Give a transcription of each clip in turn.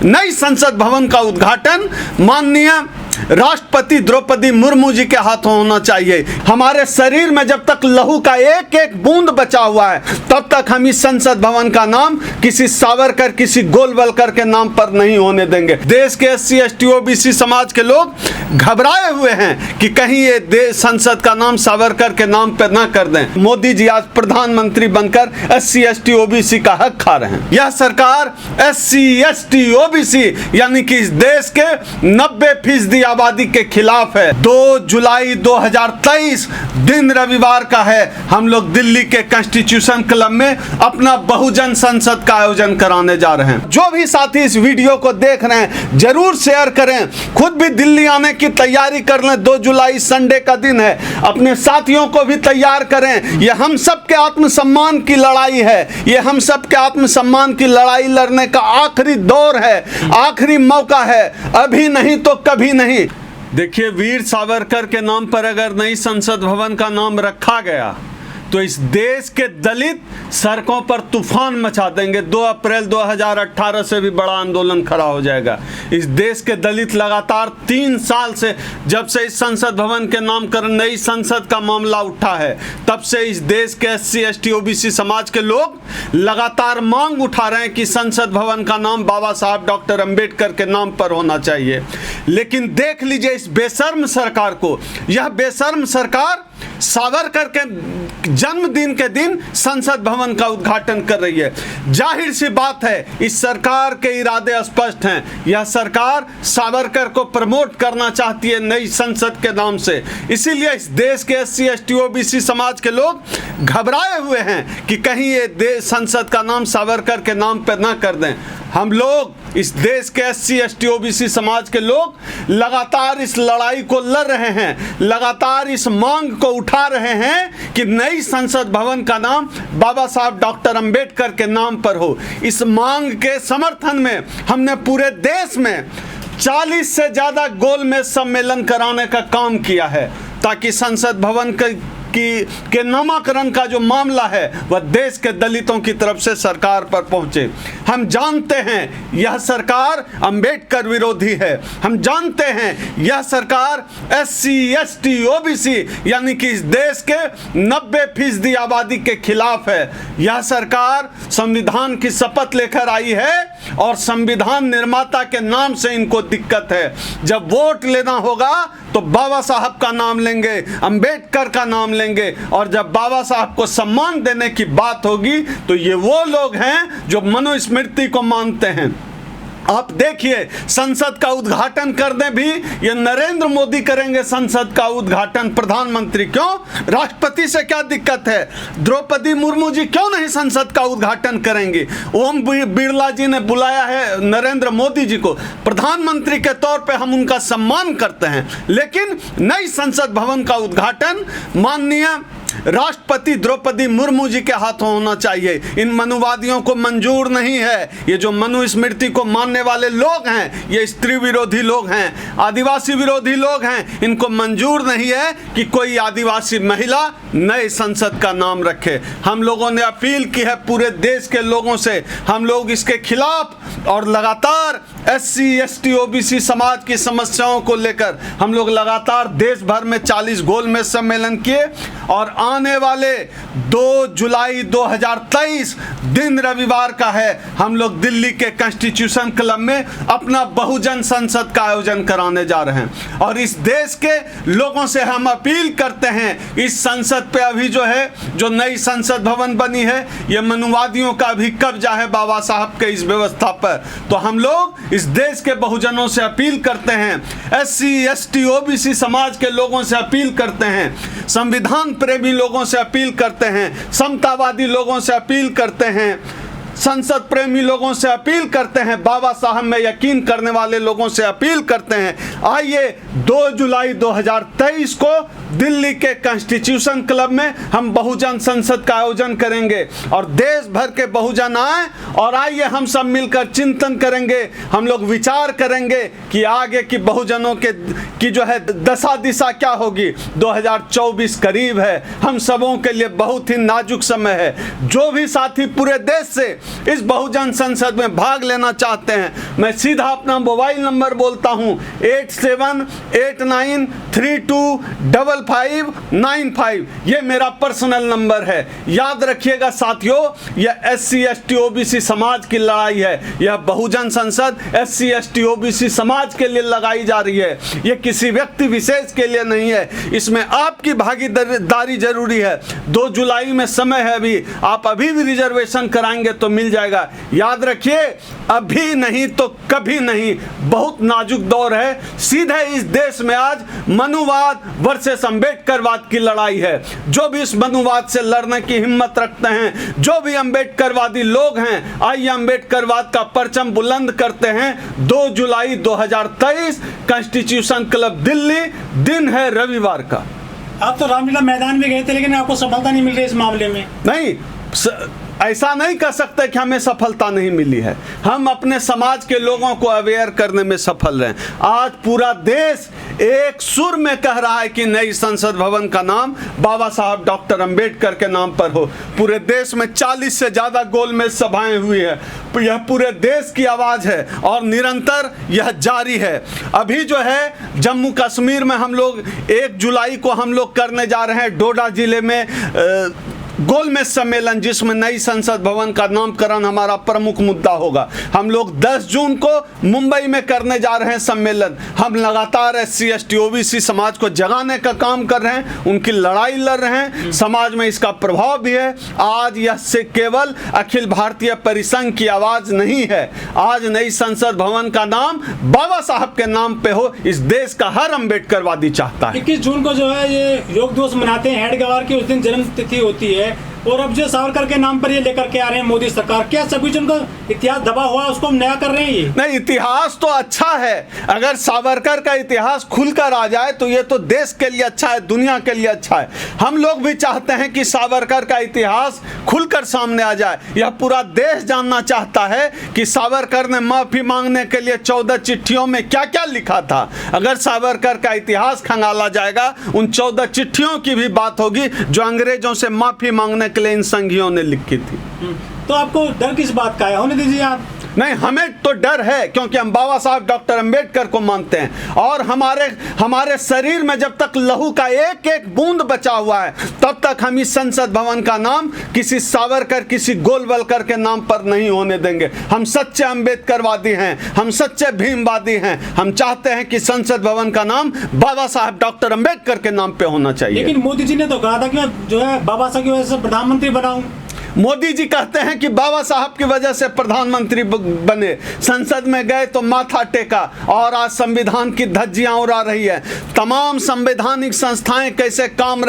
नई संसद भवन का उद्घाटन माननीय राष्ट्रपति द्रौपदी मुर्मू जी के हाथों होना चाहिए। हमारे शरीर में जब तक लहू का एक एक बूंद बचा हुआ है तब तक हम इस संसद भवन का नाम किसी सावरकर, किसी गोलवलकर के नाम पर नहीं होने देंगे। देश के SC ST OBC समाज के लोग घबराए हुए हैं कि कहीं ये संसद का नाम सावरकर के नाम पर ना कर दें। मोदी जी आज प्रधानमंत्री बनकर SC ST OBC का हक खा रहे हैं। यह सरकार SC ST OBC यानी कि इस देश के 90% आबादी के खिलाफ है। 2 जुलाई 2023 दिन रविवार का है। हम लोग दिल्ली के कॉन्स्टिट्यूशन क्लब में अपना बहुजन संसद का आयोजन कराने जा रहे हैं। जो भी साथी इस वीडियो को देख रहे हैं जरूर शेयर करें, खुद भी दिल्ली आने की तैयारी कर लें। 2 जुलाई संडे का दिन है, अपने साथियों को भी तैयार करें। यह हम सब के आत्मसम्मान की लड़ाई है। यह हम सब के आत्मसम्मान की लड़ाई लड़ने का आखिरी दौर है, आखिरी मौका है, अभी नहीं तो कभी नहीं। देखिए, वीर सावरकर के नाम पर अगर नई संसद भवन का नाम रखा गया तो इस देश के दलित सड़कों पर तूफान मचा देंगे। 2 अप्रैल 2018 से भी बड़ा आंदोलन खड़ा हो जाएगा। इस देश के दलित लगातार 3 साल से, जब से इस संसद भवन के नामकरण नई संसद का मामला उठा है, तब से इस देश के SC ST OBC समाज के लोग लगातार मांग उठा रहे हैं कि संसद भवन का नाम बाबा साहब डॉक्टर अंबेडकर के नाम पर होना चाहिए। लेकिन देख लीजिए इस बेशर्म सरकार को। यह बेशर्म सरकार सावरकर के जन्मदिन के दिन संसद भवन का उद्घाटन कर रही है। जाहिर सी बात है इस सरकार के इरादे स्पष्ट हैं। यह सरकार सावरकर को प्रमोट करना चाहती है नई संसद के नाम से। इसीलिए इस देश के SC ST OBC समाज के लोग घबराए हुए हैं कि कहीं ये संसद का नाम सावरकर के नाम पर ना कर दें। हम लोग इस देश के SC ST OBC समाज के लोग लगातार इस लड़ाई को लड़ रहे हैं, लगातार इस मांग को उठा रहे हैं कि नई संसद भवन का नाम बाबा साहब डॉक्टर अंबेडकर के नाम पर हो। इस मांग के समर्थन में हमने पूरे देश में 40 से ज़्यादा गोलमेज सम्मेलन कराने का काम किया है ताकि संसद भवन के नामकरण का जो मामला है वह देश के दलितों की तरफ से सरकार पर पहुंचे। हम जानते हैं यह सरकार अंबेडकर विरोधी है। हम जानते हैं यह सरकार SC ST OBC यानी कि इस देश के 90% आबादी के खिलाफ है। यह सरकार संविधान की शपथ लेकर आई है और संविधान निर्माता के नाम से इनको दिक्कत है। जब वोट लेना होगा तो बाबा साहब का नाम लेंगे, अंबेडकर का नाम लेंगे, और जब बाबा साहब को सम्मान देने की बात होगी तो ये वो लोग हैं जो मनुस्मृति को मानते हैं। आप देखिए संसद का उद्घाटन कर दें भी ये नरेंद्र मोदी करेंगे संसद का उद्घाटन, प्रधानमंत्री क्यों? राष्ट्रपति से क्या दिक्कत है? द्रौपदी मुर्मू जी क्यों नहीं संसद का उद्घाटन करेंगी? ओम बिरला जी ने बुलाया है नरेंद्र मोदी जी को, प्रधानमंत्री के तौर पे हम उनका सम्मान करते हैं। लेकिन नई संसद भवन का उद्घाटन माननीय राष्ट्रपति द्रौपदी मुर्मू जी के हाथों होना चाहिए। इन मनुवादियों को मंजूर नहीं है। ये जो मनुस्मृति को मानने वाले लोग हैं ये स्त्री विरोधी लोग हैं, आदिवासी विरोधी लोग हैं। इनको मंजूर नहीं है कि कोई आदिवासी महिला नए संसद का नाम रखे। हम लोगों ने अपील की है पूरे देश के लोगों से, हम लोग इसके खिलाफ और लगातार SC ST OBC समाज की समस्याओं को लेकर हम लोग लगातार देश भर में 40 गोलमेज सम्मेलन किए और आने वाले 2 जुलाई 2023 दिन रविवार का है। हम लोग दिल्ली के कॉन्स्टिट्यूशन क्लब में अपना बहुजन संसद का आयोजन कराने जा रहे हैं और इस देश के लोगों से हम अपील करते हैं इस संसद पे अभी जो नई संसद भवन बनी है ये मनुवादियों का भी कब्जा है बाबा साहब के इस व्यवस्था पर। तो हम लोग इस देश के बहुजनों से अपील करते हैं, SC ST OBC समाज के लोगों से अपील करते हैं, संविधान प्रेमी लोगों से अपील करते हैं, समतावादी लोगों से अपील करते हैं, संसद प्रेमी लोगों से अपील करते हैं, बाबा साहब में यकीन करने वाले लोगों से अपील करते हैं। आइए 2 जुलाई 2023 को दिल्ली के कॉन्स्टिट्यूशन क्लब में हम बहुजन संसद का आयोजन करेंगे और देश भर के बहुजन आए और आइए हम सब मिलकर चिंतन करेंगे, हम लोग विचार करेंगे कि आगे की बहुजनों की जो है दशा दिशा क्या होगी। 2024 करीब है, हम सबों के लिए बहुत ही नाजुक समय है। जो भी साथी पूरे देश से इस बहुजन संसद में भाग लेना चाहते हैं, मैं सीधा अपना मोबाइल नंबर बोलता हूं 8789325595। ये मेरा पर्सनल नंबर है। याद रखिएगा साथियों, यह SC ST OBC समाज की लड़ाई है। यह बहुजन संसद SC ST OBC समाज के लिए लगाई जा रही है, यह किसी व्यक्ति विशेष के लिए नहीं है। इसमें आपकी भागीदारी जरूरी है। 2 जुलाई में समय है, अभी आप अभी भी रिजर्वेशन कराएंगे तो मिल जाएगा। याद रखिए, अभी नहीं तो कभी नहीं। बहुत नाजुक दौर है। सीधे इस देश में आज मनुवाद वर्सेस अम्बेडकरवाद की लड़ाई है। जो भी इस मनुवाद से लड़ने की हिम्मत रखते हैं, जो भी अम्बेडकरवादी लोग हैं, आइए अम्बेडकरवाद का परचम बुलंद करते हैं। 2 जुलाई 2023 कॉन्स्टिट्यूशन क्लब दिल्ली, दिन है रविवार का। आप तो रामलीला मैदान में गए थे, लेकिन आपको सफलता नहीं मिल रही इस मामले में। नहीं, ऐसा नहीं कह सकते कि हमें सफलता नहीं मिली है। हम अपने समाज के लोगों को अवेयर करने में सफल रहे। आज पूरा देश एक सुर में कह रहा है कि नई संसद भवन का नाम बाबा साहब डॉक्टर अंबेडकर के नाम पर हो। पूरे देश में 40 से ज़्यादा गोलमेज सभाएं हुई है। यह पूरे देश की आवाज़ है और निरंतर यह जारी है। अभी जो है जम्मू कश्मीर में हम लोग 1 जुलाई को हम लोग करने जा रहे हैं डोडा जिले में गोलमेज सम्मेलन, जिसमें नई संसद भवन का नामकरण हमारा प्रमुख मुद्दा होगा। हम लोग 10 जून को मुंबई में करने जा रहे हैं सम्मेलन। हम लगातार SC ST OBC समाज को जगाने का काम कर रहे हैं, उनकी लड़ाई लड़ रहे हैं। समाज में इसका प्रभाव भी है। आज यह से केवल अखिल भारतीय परिसंघ की आवाज़ नहीं है। आज नई संसद भवन का नाम बाबा साहब के नाम पे हो, इस देश का हर अम्बेडकरवादी चाहता है। 21 जून को जो है ये योग दिवस मनाते हैं, हेडगेवार की उस दिन जन्म तिथि होती है, और अब जो सावरकर के नाम पर ये लेकर के आ रहे हैं मोदी सरकार, क्या सभी जो उनका इतिहास दबा हुआ है उसको हम नया कर रहे हैं? ये नहीं, इतिहास तो अच्छा है। अगर सावरकर का इतिहास खुलकर आ जाए तो ये तो देश के लिए अच्छा है, दुनिया के लिए अच्छा है। हम लोग भी चाहते हैं कि सावरकर का इतिहास खुलकर सामने आ जाए। यह पूरा देश जानना चाहता है कि सावरकर ने माफी मांगने के लिए 14 चिट्ठियों में क्या क्या लिखा था। अगर सावरकर का इतिहास खंगाला जाएगा, उन 14 चिट्ठियों की भी बात होगी जो अंग्रेजों से माफी मांगने के लिए इन संघियों ने लिखी थी। तो आपको डर किस बात का है? होने दीजिए आप। नहीं, हमें तो डर है क्योंकि हम बाबा साहब डॉक्टर अंबेडकर को मानते हैं और हमारे शरीर में जब तक लहू का एक एक बूंद बचा हुआ है तब तक हम इस संसद भवन का नाम किसी सावरकर, किसी गोलवलकर के नाम पर नहीं होने देंगे। हम सच्चे अंबेडकरवादी हैं, हम सच्चे भीमवादी हैं। हम चाहते हैं कि संसद भवन का नाम बाबा साहब डॉक्टर अंबेडकर के नाम पे होना चाहिए। लेकिन मोदी जी ने तो कहा था कि मैं जो है बाबा साहब की वजह से प्रधानमंत्री बनाऊं। मोदी जी कहते हैं कि बाबा साहब की वजह से प्रधानमंत्री बने। संसद में गए तो माथा टेका और आज संविधान की धज्जियां उड़ा रही है। तमाम संवैधानिक संस्थाएं कैसे काम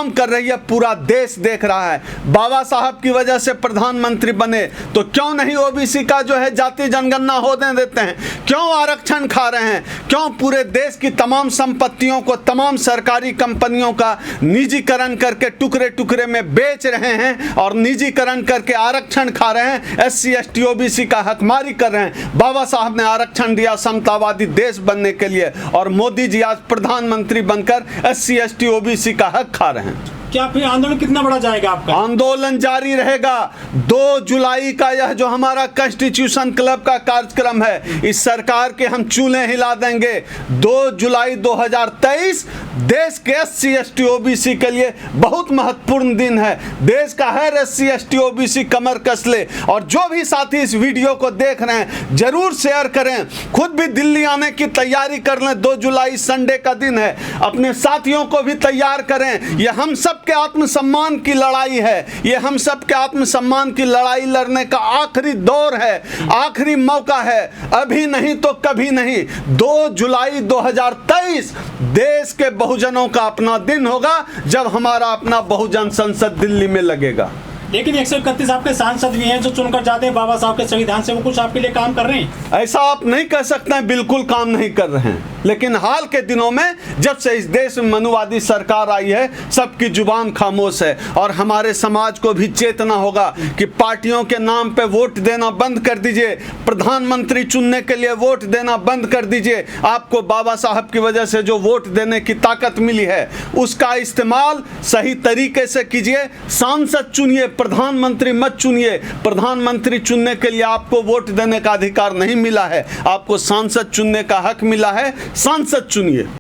कर रही है, पूरा देश देख रहा है। बाबा साहब की वजह से प्रधानमंत्री बने तो क्यों नहीं OBC का जो है जाति जनगणना होने देते हैं? क्यों आरक्षण खा रहे हैं? क्यों पूरे देश की तमाम संपत्तियों को, तमाम सरकारी कंपनियों का निजीकरण करके टुकड़े टुकड़े में बेच रहे हैं और निजीकरण करके आरक्षण खा रहे हैं? SC ST OBC का हकमारी कर रहे हैं। बाबा साहब ने आरक्षण दिया समतावादी देश बनने के लिए और मोदी जी आज प्रधानमंत्री बनकर SC ST OBC का हक खा रहे हैं। क्या फिर आंदोलन कितना बड़ा जाएगा आपका? आंदोलन जारी रहेगा। 2 जुलाई का यह जो हमारा कॉन्स्टिट्यूशन क्लब का कार्यक्रम है, इस सरकार के हम चूल्हे हिला देंगे। 2 जुलाई 2023 देश के SC ST OBC के लिए बहुत महत्वपूर्ण दिन है। देश का हर SC ST OBC कमर कस ले और जो भी साथी इस वीडियो को देख रहे हैं जरूर शेयर करें। खुद भी दिल्ली आने की तैयारी कर लें। 2 जुलाई संडे का दिन है, अपने साथियों को भी तैयार करें। यह हम सब के आत्मसम्मान की लड़ाई है। ये हम सब के आत्मसम्मान की लड़ाई लड़ने का आखिरी दौर है, आखिरी मौका है। अभी नहीं तो कभी नहीं। 2 जुलाई 2023 देश के बहुजनों का अपना दिन होगा जब हमारा अपना बहुजन संसद दिल्ली में लगेगा। लेकिन 131 आपके सांसद भी हैं जो चुनकर जाते हैं बाबा साहब के संविधान से, वो कुछ आपके लिए काम कर रहे हैं? ऐसा आप नहीं कह सकते हैं, बिल्कुल काम नहीं कर रहे हैं। लेकिन हाल के दिनों में जब से इस देश में मनुवादी सरकार आई है, सबकी जुबान खामोश है। और हमारे समाज को भी चेतना होगा कि पार्टियों के नाम पे वोट देना बंद कर दीजिए, प्रधानमंत्री चुनने के लिए वोट देना बंद कर दीजिए। आपको बाबा साहब की वजह से जो वोट देने की ताकत मिली है उसका इस्तेमाल सही तरीके से कीजिए। सांसद चुनिए, प्रधानमंत्री मत चुनिए। प्रधानमंत्री चुनने के लिए आपको वोट देने का अधिकार नहीं मिला है, आपको सांसद चुनने का हक मिला है। सांसद चुनिए।